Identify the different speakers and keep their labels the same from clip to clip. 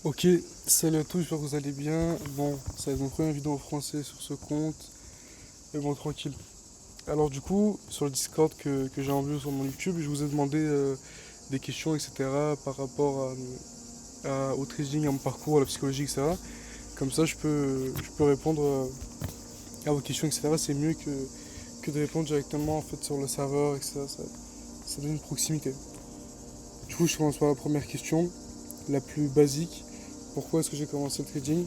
Speaker 1: Ok, salut à tous, j'espère que vous allez bien. Bon, ça va être mon première vidéo en français sur ce compte, mais bon, tranquille. Alors du coup, sur le Discord que j'ai enlevé sur mon YouTube, je vous ai demandé des questions, etc. par rapport au trading, à mon parcours, à la psychologie, etc. Comme ça, je peux répondre à vos questions, etc. C'est mieux que de répondre directement en fait sur le serveur, etc. Ça donne une proximité. Du coup, je commence par la première question, la plus basique. Pourquoi est-ce que j'ai commencé le trading?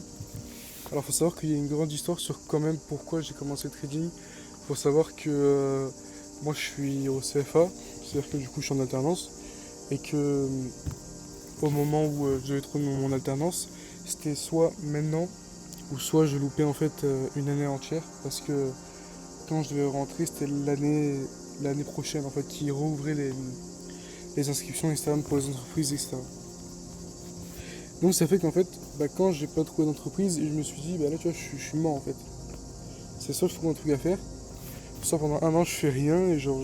Speaker 1: Alors, faut savoir qu'il y a une grande histoire sur quand même pourquoi j'ai commencé le trading. Faut savoir que moi je suis au CFA, c'est-à-dire que du coup je suis en alternance, et que au moment où je devais trouver mon alternance, c'était soit maintenant ou soit je loupais en fait une année entière parce que quand je devais rentrer c'était l'année prochaine en fait qui rouvrait les inscriptions externes pour les entreprises, etc. Donc ça fait qu'en fait quand j'ai pas trouvé d'entreprise, je me suis dit là tu vois je suis mort en fait. C'est soit je trouve un truc à faire, soit pendant un an je fais rien et genre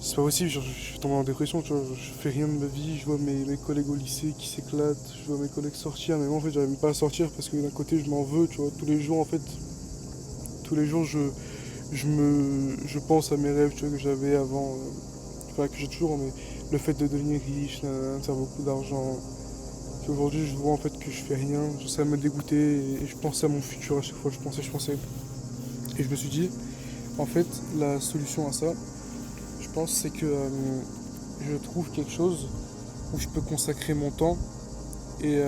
Speaker 1: c'est pas possible, genre, je suis tombé en dépression, tu vois, je fais rien de ma vie, je vois mes collègues au lycée qui s'éclatent, je vois mes collègues sortir, mais moi en fait j'arrive même pas à sortir parce que d'un côté je m'en veux, tu vois, tous les jours en fait, tous les jours je pense à mes rêves, tu vois, que j'avais avant, enfin que j'ai toujours, mais le fait de devenir riche, de faire beaucoup d'argent. Puis aujourd'hui je vois en fait que je fais rien, ça me dégoûter et je pensais à mon futur à chaque fois, je pensais. Et je me suis dit, en fait la solution à ça, je pense, c'est que je trouve quelque chose où je peux consacrer mon temps et,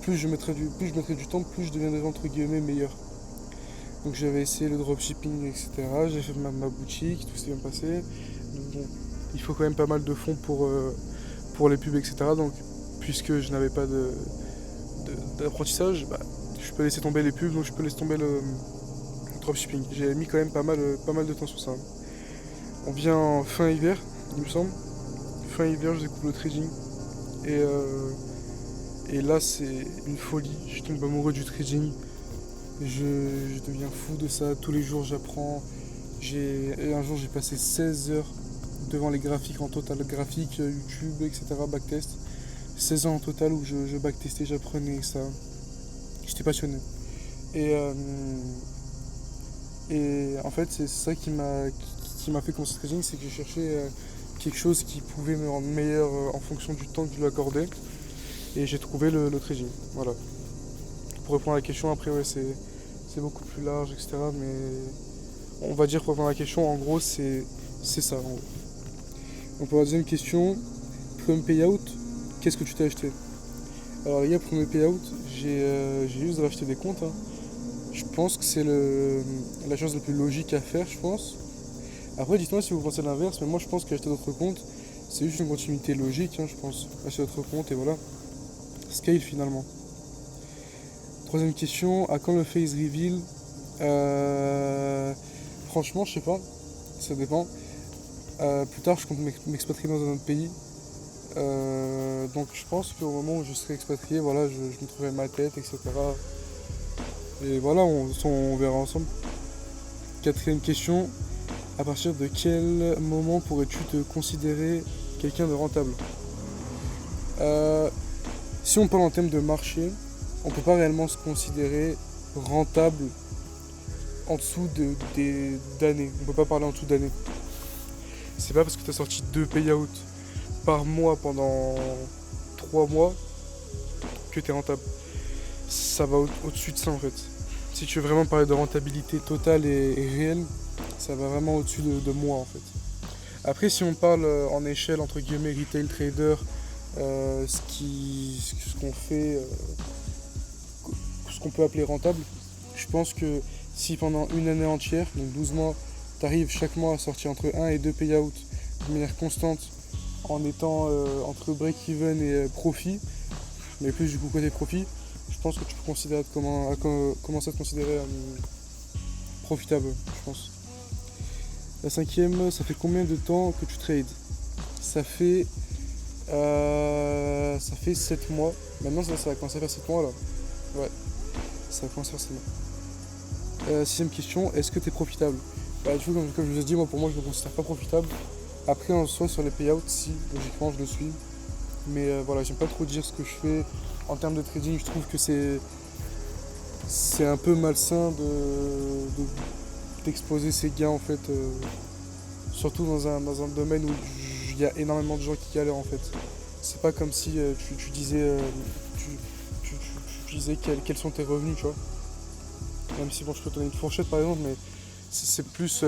Speaker 1: plus je mettrai du temps, plus je deviendrai entre guillemets meilleur. Donc j'avais essayé le dropshipping, etc. J'ai fait ma boutique, tout s'est bien passé. Donc, bon, il faut quand même pas mal de fonds pour les pubs, etc. Donc puisque je n'avais pas d'apprentissage, je peux laisser tomber les pubs, donc je peux laisser tomber le dropshipping. J'ai mis quand même pas mal de temps sur ça. On vient en fin hiver, il me semble. Fin hiver, je découvre le trading. Et, euh, et là, c'est une folie. Je tombe amoureux du trading. Je deviens fou de ça. Tous les jours, j'apprends. Et un jour, j'ai passé 16 heures devant les graphiques en total. Graphiques, YouTube, etc. Backtest. 16 ans en total où je backtestais, j'apprenais ça. J'étais passionné. Et, euh, et en fait, c'est ça qui m'a fait commencer le trading. C'est que je cherchais quelque chose qui pouvait me rendre meilleur en fonction du temps que je lui accordais. Et j'ai trouvé le trading. Voilà. Pour répondre à la question, après, ouais, c'est beaucoup plus large, etc. Mais on va dire pour répondre à la question, en gros, c'est ça. En gros. Donc pour la deuxième question, premier payout, qu'est-ce que tu t'es acheté? Alors, les gars, premier payout, j'ai juste racheté des comptes. Hein. Je pense que c'est la chose la plus logique à faire, je pense. Après, dites-moi si vous pensez l'inverse, mais moi, je pense qu'acheter d'autres comptes, c'est juste une continuité logique, hein, je pense. Acheter d'autres comptes et voilà. Scale finalement. Troisième question, à quand le face reveal? Euh, Franchement, je sais pas, ça dépend. Plus tard, je compte m'expatrier dans un autre pays. Donc je pense qu'au moment où je serai expatrié, voilà, je me trouverai ma tête, etc. Et voilà, on verra ensemble. Quatrième question, à partir de quel moment pourrais-tu te considérer quelqu'un de rentable? Euh, Si on parle en termes de marché, on peut pas réellement se considérer rentable en dessous d'années. On peut pas parler en dessous d'années. C'est pas parce que tu as sorti 2 payouts par mois pendant 3 mois que tu es rentable. Ça va au-dessus de ça en fait. Si tu veux vraiment parler de rentabilité totale et réelle, ça va vraiment au-dessus de mois en fait. Après, si on parle en échelle entre guillemets retail trader, ce qu'on fait, ce qu'on peut appeler rentable, je pense que si pendant une année entière, donc 12 mois, tu arrives chaque mois à sortir entre un et 2 payouts de manière constante en étant entre break-even et profit, mais plus du coup côté profit, je pense que tu peux commencer à te considérer profitable, je pense. La cinquième, ça fait combien de temps que tu trades? Ça fait, ça fait 7 mois. Maintenant, ça va commencer à faire 7 mois là. Ouais, ça va commencer à faire 7 mois. Sixième question, est-ce que tu es profitable? Du coup, comme je vous ai dit, moi pour moi, je ne me considère pas profitable. Après, en soi, sur les payouts, si, logiquement, je le suis. Mais voilà, j'aime pas trop dire ce que je fais. En termes de trading, je trouve que c'est un peu malsain d'exposer ses gains en fait. Surtout dans un domaine où il y a énormément de gens qui galèrent en fait. C'est pas comme si tu disais, tu, tu disais quels sont tes revenus, tu vois. Même si bon, je peux te donner une fourchette par exemple, mais c'est plus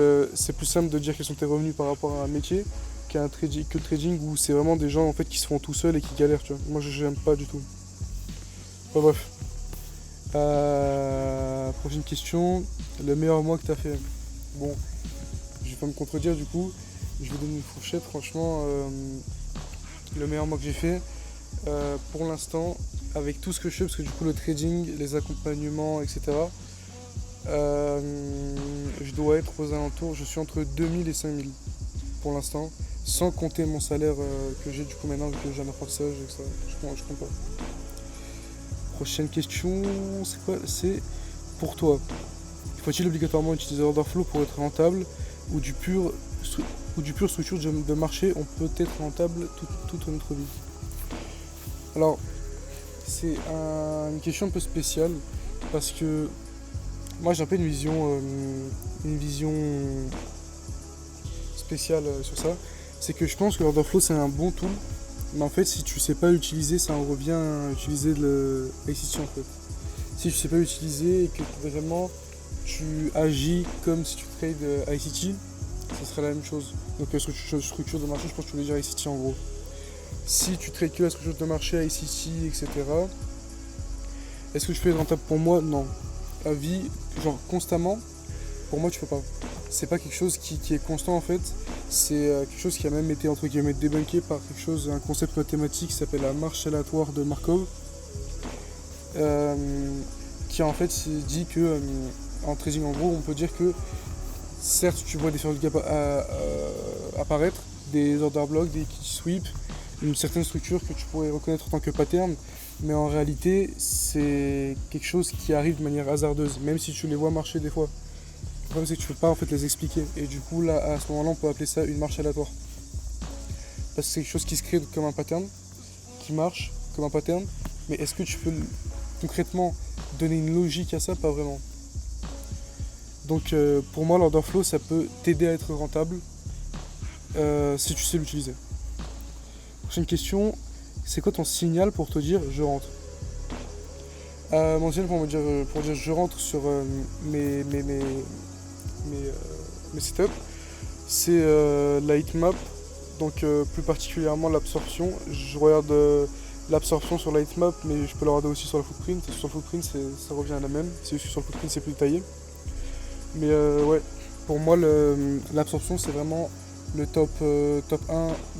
Speaker 1: simple de dire quels sont tes revenus par rapport à un métier que le trading où c'est vraiment des gens en fait qui se font tout seuls et qui galèrent, tu vois. Moi, j'aime pas du tout. Enfin, bref. Prochaine question. Le meilleur mois que t'as fait. Bon, je vais pas me contredire du coup. Je vais donner une fourchette. Franchement, le meilleur mois que j'ai fait, pour l'instant, avec tout ce que je fais, parce que du coup le trading, les accompagnements, etc. Je dois être aux alentours, je suis entre 2000 et 5000 pour l'instant, sans compter mon salaire que j'ai du coup maintenant, vu que j'ai un apprentissage, etc. Je compte pas. Prochaine question, c'est quoi? C'est pour toi. Faut-il obligatoirement utiliser order flow pour être rentable ou du pur structure de marché, on peut être rentable toute notre vie? Alors, c'est une question un peu spéciale parce que moi j'ai un peu une vision spéciale sur ça. C'est que je pense que l'order flow c'est un bon tool, mais en fait si tu sais pas l'utiliser, ça en revient à utiliser le ICT en fait. Si tu sais pas l'utiliser et que vraiment tu agis comme si tu trades ICT, ça serait la même chose. Donc structure de marché, je pense que tu voulais dire ICT en gros. Si tu trades que la structure de marché, ICT, etc., est-ce que tu peux être rentable? Pour moi, non. À vie, genre constamment, pour moi tu peux pas. C'est pas quelque chose qui est constant en fait, c'est quelque chose qui a même été entre guillemets débunké par un concept mathématique qui s'appelle la marche aléatoire de Markov, qui en fait dit que en trading en gros on peut dire que certes tu vois des figures de gap apparaître, des order blocks, des key sweeps, une certaine structure que tu pourrais reconnaître en tant que pattern, mais en réalité c'est quelque chose qui arrive de manière hasardeuse, même si tu les vois marcher des fois. Le problème c'est que tu peux pas en fait les expliquer, et du coup là à ce moment là on peut appeler ça une marche aléatoire. Parce que c'est quelque chose qui se crée comme un pattern, qui marche comme un pattern, mais est-ce que tu peux concrètement donner une logique à ça? Pas vraiment. Donc pour moi l'order flow ça peut t'aider à être rentable si tu sais l'utiliser. Prochaine question, c'est quoi ton signal pour te dire je rentre? Mon signal pour dire je rentre sur mes setups, c'est la heatmap, donc plus particulièrement l'absorption. Je regarde l'absorption sur la heatmap, mais je peux la regarder aussi sur la footprint. Sur le footprint, ça revient à la même, c'est juste que sur le footprint c'est plus détaillé. Mais ouais, pour moi l'absorption c'est vraiment le top 1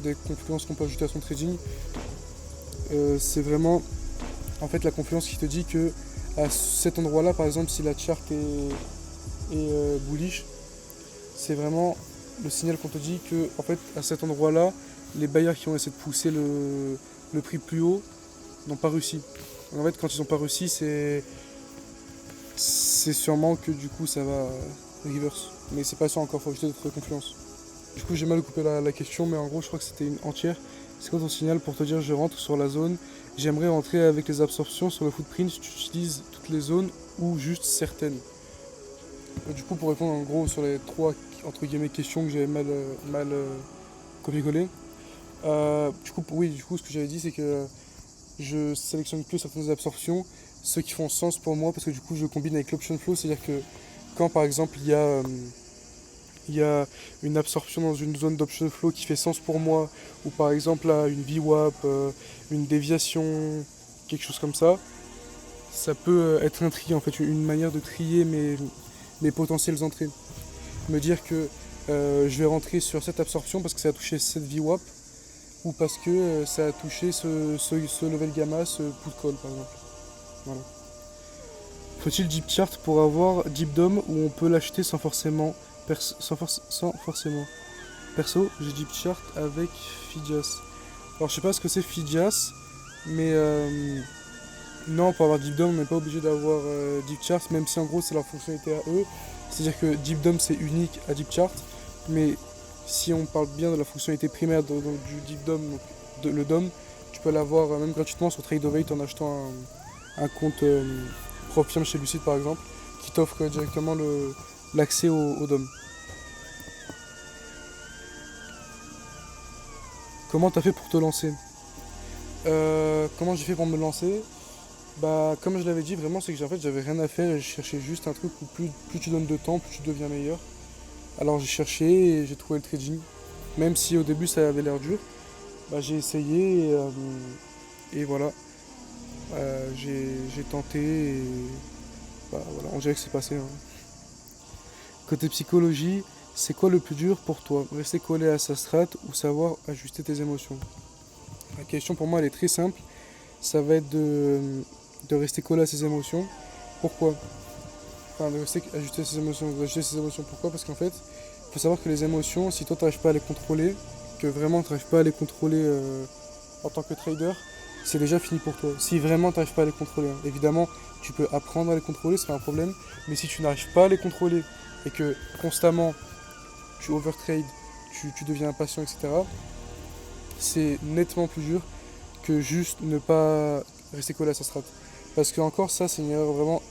Speaker 1: des confluences qu'on peut ajouter à son trading. C'est vraiment en fait la confluence qui te dit que à cet endroit là par exemple si la chart est bullish, c'est vraiment le signal qu'on te dit que en fait à cet endroit là les bailleurs qui ont essayé de pousser le prix plus haut n'ont pas réussi. Donc, en fait quand ils n'ont pas réussi c'est sûrement que du coup ça va reverse, mais c'est pas sûr encore, faut ajouter d'autres confluences. Du coup j'ai mal coupé la question, mais en gros je crois que c'était une entière. C'est quoi ton signal pour te dire je rentre sur la zone? J'aimerais rentrer avec les absorptions sur le footprint, tu utilises toutes les zones ou juste certaines? Du coup pour répondre en gros sur les trois entre guillemets questions que j'avais mal copié-collé. Du coup ce que j'avais dit c'est que je sélectionne que certaines absorptions, ceux qui font sens pour moi parce que du coup je combine avec l'option flow, c'est-à-dire que quand par exemple il y a une absorption dans une zone d'option flow qui fait sens pour moi, ou par exemple là, une VWAP, une déviation, quelque chose comme ça peut être un tri en fait, une manière de trier mes potentielles entrées. Me dire que je vais rentrer sur cette absorption parce que ça a touché cette VWAP, ou parce que ça a touché ce level gamma, ce put call par exemple. Voilà. Faut-il deep chart pour avoir deep dom ou on peut l'acheter sans forcément Perso, j'ai deep chart avec Phidias. Alors je sais pas ce que c'est Phidias, mais non, pour avoir deep dom, on n'est pas obligé d'avoir deep chart, même si en gros c'est leur fonctionnalité à eux. C'est-à-dire que deep dom c'est unique à deep chart, mais si on parle bien de la fonctionnalité primaire du deep dom, donc le dom, Tu peux l'avoir même gratuitement sur Tradeovate en achetant un compte Profium chez Lucid par exemple, qui t'offre directement l'accès au DOM. Comment t'as fait pour te lancer? Comment j'ai fait pour me lancer? Bah, comme je l'avais dit, vraiment, c'est que en fait, j'avais rien à faire et je cherchais juste un truc où plus tu donnes de temps, plus tu deviens meilleur. Alors j'ai cherché et j'ai trouvé le trading. Même si au début ça avait l'air dur, bah, j'ai essayé et voilà. J'ai tenté et bah, voilà, on dirait que c'est passé, hein. Côté psychologie, c'est quoi le plus dur pour toi? Rester collé à sa strat ou savoir ajuster tes émotions? La question pour moi elle est très simple. Ça va être de rester collé à ses émotions. Pourquoi? Enfin, de rester ajuster ses émotions. Ajuster ses émotions, pourquoi? Parce qu'en fait, il faut savoir que les émotions, si toi tu n'arrives pas à les contrôler, que vraiment tu n'arrives pas à les contrôler en tant que trader, c'est déjà fini pour toi. Si vraiment tu n'arrives pas à les contrôler, hein. Évidemment, tu peux apprendre à les contrôler, c'est pas un problème, mais si tu n'arrives pas à les contrôler et que constamment tu overtrade, tu deviens impatient, etc., c'est nettement plus dur que juste ne pas rester collé à sa strat. Parce que encore ça, c'est une erreur vraiment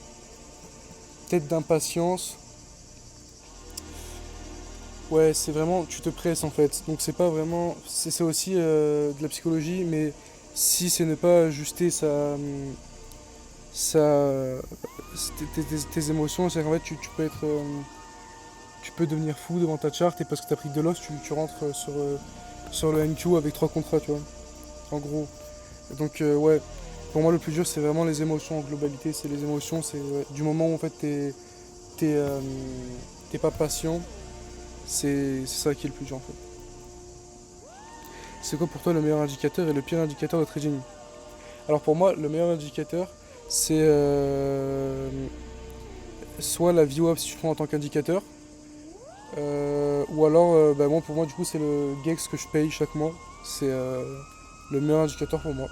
Speaker 1: peut-être d'impatience. Ouais, c'est vraiment, tu te presses en fait. Donc c'est pas vraiment, c'est aussi de la psychologie, mais si c'est ne pas ajuster sa tes émotions, c'est qu'en fait tu peux être, tu peux devenir fou devant ta chart et parce que t'as pris de l'os, tu rentres sur le NQ avec 3 contrats, tu vois. En gros. Donc ouais, pour moi le plus dur c'est vraiment les émotions en globalité, c'est les émotions, c'est du moment où en fait t'es, euh, t'es pas patient, c'est ça qui est le plus dur en fait. C'est quoi pour toi le meilleur indicateur et le pire indicateur de trading? Alors pour moi le meilleur indicateur c'est soit la VWAP si tu prends en tant qu'indicateur, ou alors bah, moi, pour moi du coup c'est le GEX que je paye chaque mois, c'est le meilleur indicateur pour moi.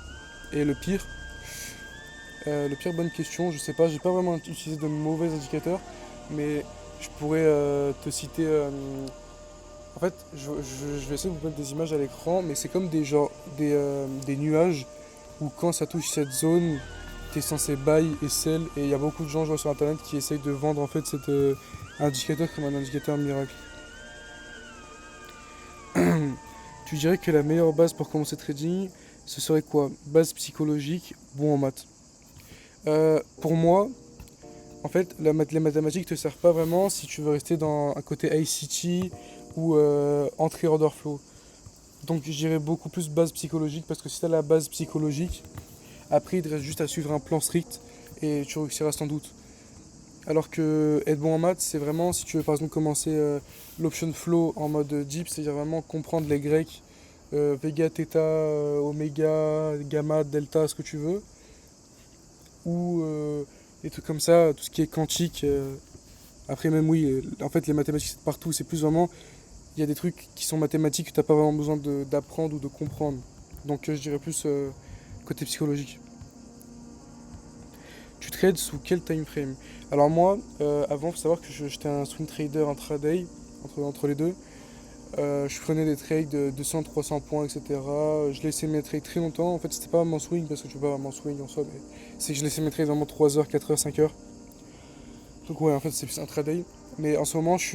Speaker 1: Et le pire, bonne question, je sais pas, j'ai pas vraiment utilisé de mauvais indicateurs, mais je pourrais te citer. En fait, je vais essayer de vous mettre des images à l'écran, mais c'est comme des nuages où quand ça touche cette zone, t'es censé buy et sell, et il y a beaucoup de gens, je vois sur internet, qui essayent de vendre en fait cet indicateur comme un indicateur miracle. Tu dirais que la meilleure base pour commencer trading, ce serait quoi? Base psychologique, bon en maths. Pour moi, en fait, les mathématiques te servent pas vraiment si tu veux rester dans un côté ICT ou entry order flow. Donc je dirais beaucoup plus base psychologique parce que si tu as la base psychologique, après il te reste juste à suivre un plan strict et tu réussiras sans doute. Alors que être bon en maths, c'est vraiment si tu veux par exemple commencer l'option flow en mode deep, c'est-à-dire vraiment comprendre les grecs, Vega, Theta, Oméga, Gamma, Delta, ce que tu veux, ou des trucs comme ça, tout ce qui est quantique. Après même oui, en fait les mathématiques c'est partout, c'est plus vraiment, il y a des trucs qui sont mathématiques que tu n'as pas vraiment besoin d'apprendre ou de comprendre. Donc je dirais plus côté psychologique. Tu trades sous quel time frame? Alors moi, avant, il faut savoir que j'étais un swing trader intraday, entre les deux. Je prenais des trades de 200-300 points, etc. Je laissais mes trades très longtemps. En fait, c'était pas vraiment swing parce que tu peux pas vraiment swing en soi, mais c'est que je laissais mes trades vraiment 3 heures, 4 heures, 5 heures. Donc ouais, en fait, c'est plus intraday. Mais en ce moment, je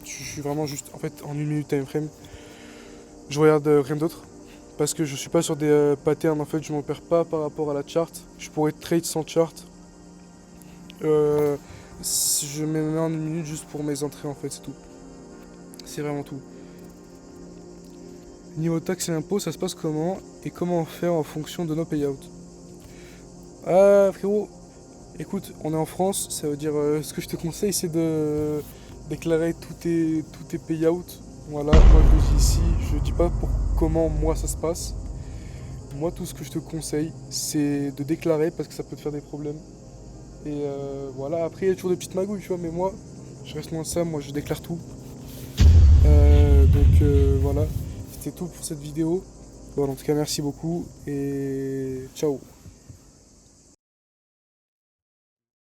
Speaker 1: suis vraiment juste en fait en 1 minute time frame. Je regarde rien d'autre parce que je suis pas sur des patterns. En fait, je m'en perds pas par rapport à la chart. Je pourrais trade sans chart. Je me mets en 1 minute juste pour mes entrées en fait, c'est tout. C'est vraiment tout. Niveau taxes et impôts, ça se passe comment et comment faire en fonction de nos payouts? Ah frérot, écoute, on est en France, ça veut dire ce que je te conseille c'est de déclarer tous tes payouts. Voilà, moi je le dis ici, je dis pas pour comment moi ça se passe. Moi tout ce que je te conseille c'est de déclarer parce que ça peut te faire des problèmes. Et voilà, après il y a toujours des petites magouilles, tu vois, mais moi je reste loin de ça, moi je déclare tout. Voilà, c'était tout pour cette vidéo. Bon, en tout cas merci beaucoup et ciao.